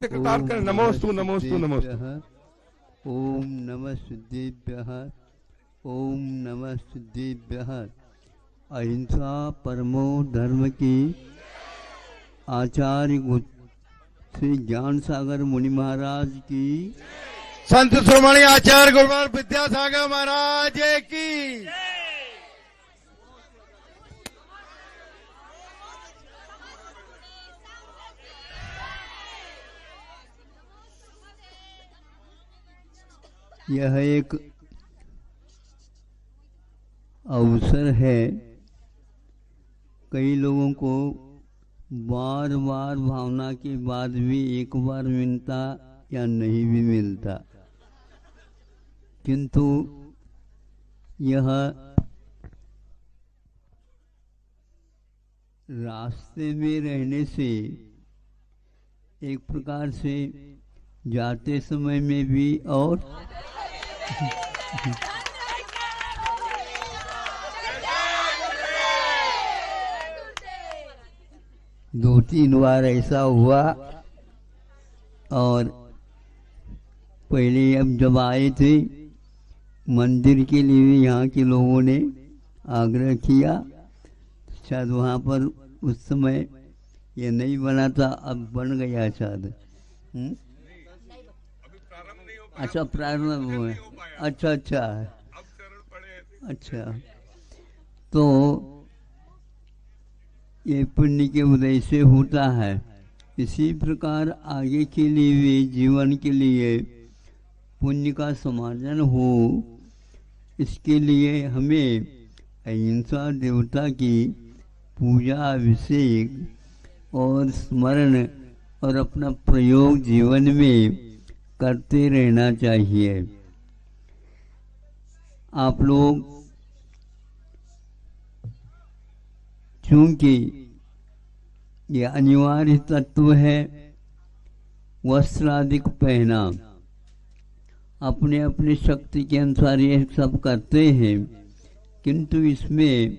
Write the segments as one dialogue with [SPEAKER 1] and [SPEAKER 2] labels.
[SPEAKER 1] कृतार्थ नमोस्तु नमोस्तु नमोस्तु।
[SPEAKER 2] ओम नमः सिद्धेभ्यः। ओम नमः सिद्धेभ्यः। अहिंसा परमो धर्म की आचार्य श्री ज्ञान सागर मुनि महाराज की,
[SPEAKER 1] संत शिरोमणि आचार्य गुरुवार विद्यासागर महाराज की।
[SPEAKER 2] यह एक अवसर है। कई लोगों को बार बार भावना के बाद भी एक बार मिलता या नहीं भी मिलता, किंतु यह रास्ते में रहने से एक प्रकार से जाते समय में भी और दो तीन बार ऐसा हुआ। और पहले अब जब आए थे मंदिर के लिए यहाँ के लोगों ने आग्रह किया, शायद वहाँ पर उस समय ये नहीं बना था, अब बन गया शायद। अच्छा, प्रारंभ हुआ। अच्छा अच्छा अच्छा। तो ये पुण्य के उदय से होता है। इसी प्रकार आगे के लिए भी जीवन के लिए पुण्य का समार्जन हो, इसके लिए हमें अहिंसा देवता की पूजा, अभिषेक और स्मरण और अपना प्रयोग जीवन में करते रहना चाहिए। आप लोग चूंकि ये अनिवार्य तत्व है, वस्त्रादिक पहना, अपने अपने शक्ति के अनुसार ये सब करते हैं, किंतु इसमें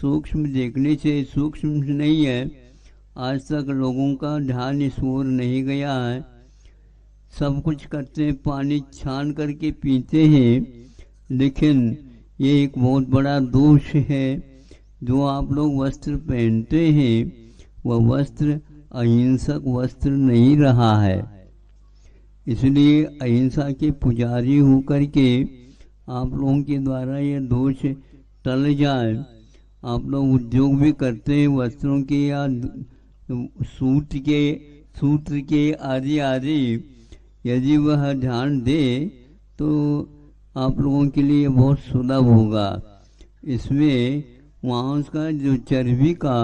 [SPEAKER 2] सूक्ष्म देखने से सूक्ष्म नहीं है। आज तक लोगों का ध्यान इस ओर नहीं गया है। सब कुछ करते हैं, पानी छान करके पीते हैं, लेकिन ये एक बहुत बड़ा दोष है। जो आप लोग वस्त्र पहनते हैं वह वस्त्र अहिंसक वस्त्र नहीं रहा है। इसलिए अहिंसा के पुजारी होकर के आप लोगों के द्वारा ये दोष टल जाए। आप लोग उद्योग भी करते हैं वस्त्रों के या सूत्र के आदि आदि, यदि वह ध्यान दे तो आप लोगों के लिए बहुत सुलभ होगा। इसमें मांस का जो चर्बी का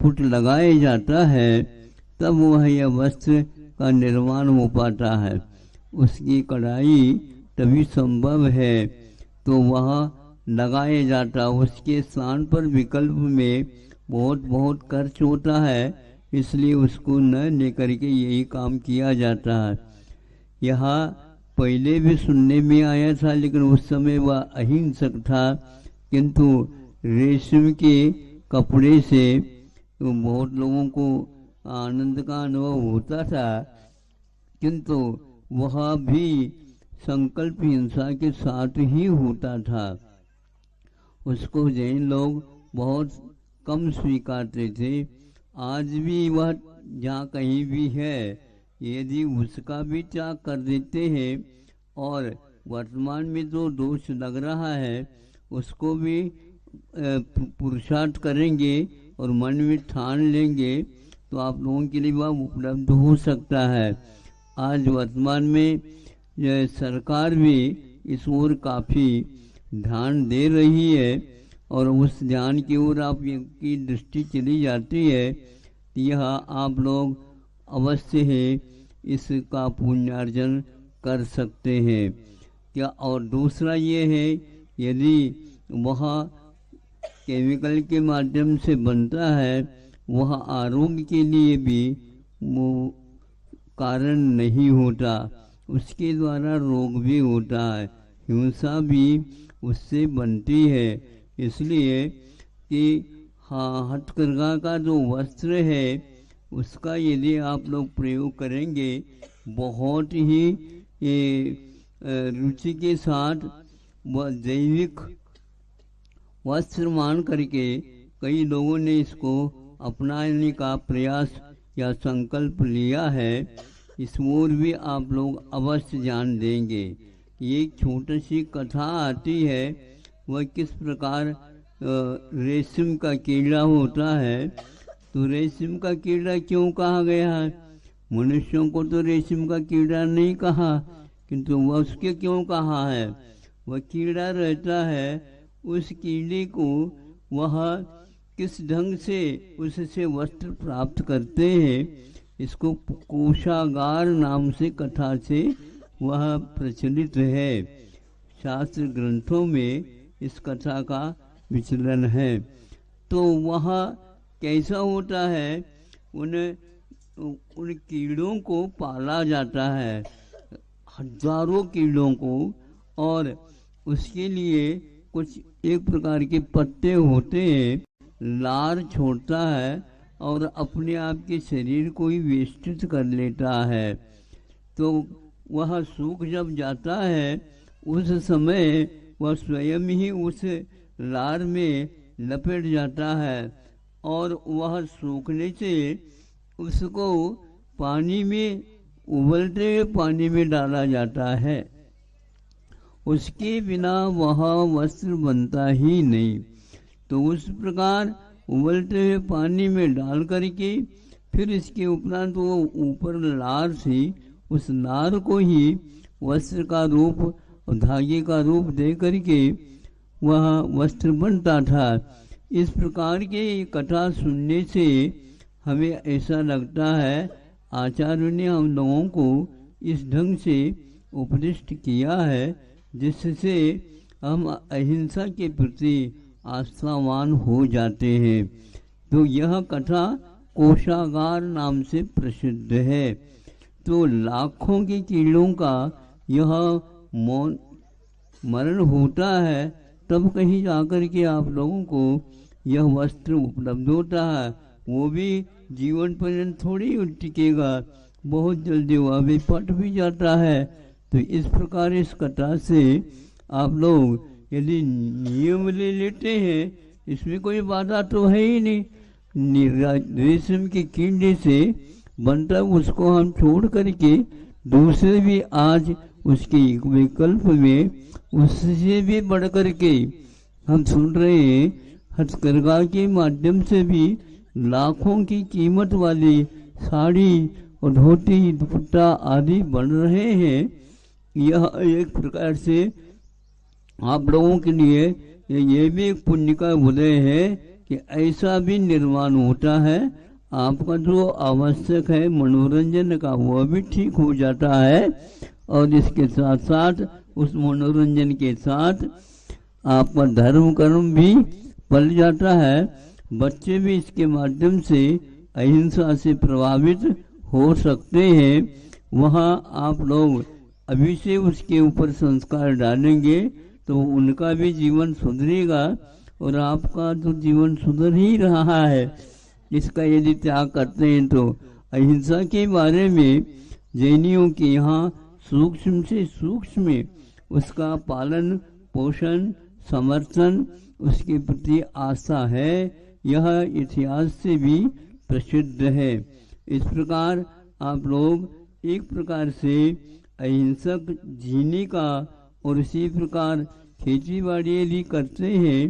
[SPEAKER 2] पुट लगाया जाता है, तब वह यह वस्त्र का निर्माण हो पाता है। उसकी कढ़ाई तभी संभव है तो वह लगाया जाता, उसके स्थान पर विकल्प में बहुत बहुत खर्च होता है, इसलिए उसको न लेकर के यही काम किया जाता है। यहाँ पहले भी सुनने में आया था, लेकिन उस समय वह अहिंसक था, किंतु रेशम के कपड़े से तो बहुत लोगों को आनंद का अनुभव होता था, किंतु वह भी संकल्प हिंसा के साथ ही होता था। उसको जैन लोग बहुत कम स्वीकारते थे। आज भी वह जहाँ कहीं भी है, यदि उसका भी त्याग कर देते हैं और वर्तमान में जो दोष लग रहा है उसको भी पुरुषार्थ करेंगे और मन में ठान लेंगे तो आप लोगों के लिए वह उपलब्ध हो सकता है। आज वर्तमान में सरकार भी इस ओर काफ़ी ध्यान दे रही है और उस ध्यान की ओर आपकी दृष्टि चली जाती है। यह आप लोग अवश्य है इसका पुण्यार्जन कर सकते हैं क्या। और दूसरा ये है, यदि वह केमिकल के माध्यम से बनता है, वह आरोग्य के लिए भी कारण नहीं होता, उसके द्वारा रोग भी होता है, हिंसा भी उससे बनती है। इसलिए कि हाँ, हथकरघा का जो वस्त्र है उसका यदि आप लोग प्रयोग करेंगे बहुत ही रुचि के साथ व जैविक वस्त्र मान करके कई लोगों ने इसको अपनाने का प्रयास या संकल्प लिया है। इस ओर भी आप लोग अवश्य ध्यान देंगे। ये एक छोटी सी कथा आती है, वह किस प्रकार रेशम का कीड़ा होता है। तो रेशम का कीड़ा क्यों कहा गया है? मनुष्यों को तो रेशम का कीड़ा नहीं कहा, किंतु वह उसके क्यों कहा है? वह कीड़ा रहता है, उस कीड़े को वह किस ढंग से उससे वस्त्र प्राप्त करते हैं, इसको कोषागार नाम से कथा से वह प्रचलित है। शास्त्र ग्रंथों में इस कथा का विचलन है। तो वह कैसा होता है? उन कीड़ों को पाला जाता है, हजारों कीड़ों को, और उसके लिए कुछ एक प्रकार के पत्ते होते हैं, लार छोड़ता है और अपने आप के शरीर को ही वेष्टित कर लेता है। तो वह सूख जब जाता है, उस समय वह स्वयं ही उस लार में लपेट जाता है और वह सूखने से उसको पानी में, उबलते हुए पानी में डाला जाता है। उसके बिना वह वस्त्र बनता ही नहीं। तो उस प्रकार उबलते हुए पानी में डाल करके फिर इसके उपरांत वो ऊपर लार थी, उस लार को ही वस्त्र का रूप और धागे का रूप दे करके वह वस्त्र बनता था। इस प्रकार के कथा सुनने से हमें ऐसा लगता है आचार्य ने हम लोगों को इस ढंग से उपदिष्ट किया है, जिससे हम अहिंसा के प्रति आस्थावान हो जाते हैं। तो यह कथा कोषागार नाम से प्रसिद्ध है। तो लाखों के कीड़ों का यह मरण होता है, तब कहीं जाकर के आप लोगों को यह वस्त्र उपलब्ध होता है। वो भी जीवन पर्यंत थोड़ी टिकेगा, बहुत जल्दी वह भी पट भी जाता है। तो इस प्रकार इस कथा से आप लोग यदि नियम ले लेते हैं, इसमें कोई बाधा तो है ही नहीं। रेशम के कीड़े से बनता, उसको हम छोड़ करके दूसरे भी आज उसके विकल्प में उससे भी बढ़ करके हम सुन रहे हैं, हथकरघा के माध्यम से भी लाखों की कीमत वाली साड़ी और धोती दुपट्टा आदि बन रहे हैं। यह एक प्रकार से आप लोगों के लिए ये भी एक पुण्य का उदय है कि ऐसा भी निर्माण होता है। आपका जो आवश्यक है मनोरंजन का, वह भी ठीक हो जाता है, और इसके साथ साथ उस मनोरंजन के साथ आपका धर्म कर्म भी पल जाता है। बच्चे भी इसके माध्यम से अहिंसा से प्रभावित हो सकते हैं। वहाँ आप लोग अभी से उसके ऊपर संस्कार डालेंगे तो उनका भी जीवन सुधरेगा, और आपका तो जीवन सुधर ही रहा है। इसका यदि त्याग करते हैं तो अहिंसा के बारे में जैनियों के यहाँ सूक्ष्म से सूक्ष्म उसका पालन पोषण समर्थन, उसके प्रति आस्था है। यह इतिहास से भी प्रसिद्ध है। इस प्रकार आप लोग एक प्रकार से अहिंसक जीने का, और इसी प्रकार खेती बाड़ी यदि करते हैं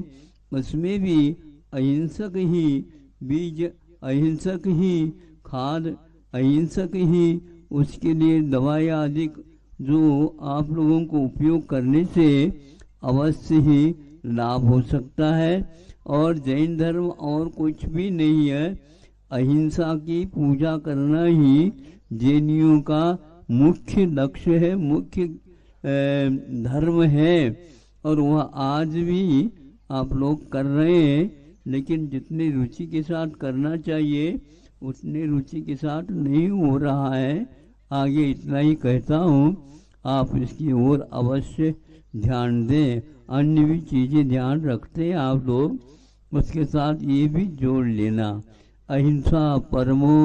[SPEAKER 2] उसमें भी अहिंसक ही बीज, अहिंसक ही खाद, अहिंसक ही उसके लिए दवाई आदि जो आप लोगों को उपयोग करने से अवश्य ही लाभ हो सकता है। और जैन धर्म और कुछ भी नहीं है, अहिंसा की पूजा करना ही जैनियों का मुख्य लक्ष्य है, मुख्य धर्म है, और वह आज भी आप लोग कर रहे हैं। लेकिन जितनी रुचि के साथ करना चाहिए उतनी रुचि के साथ नहीं हो रहा है। आगे इतना ही कहता हूँ, आप इसकी ओर अवश्य ध्यान दें। अन्य भी चीज़ें ध्यान रखते हैं आप लोग, उसके साथ ये भी जोड़ लेना। अहिंसा परमो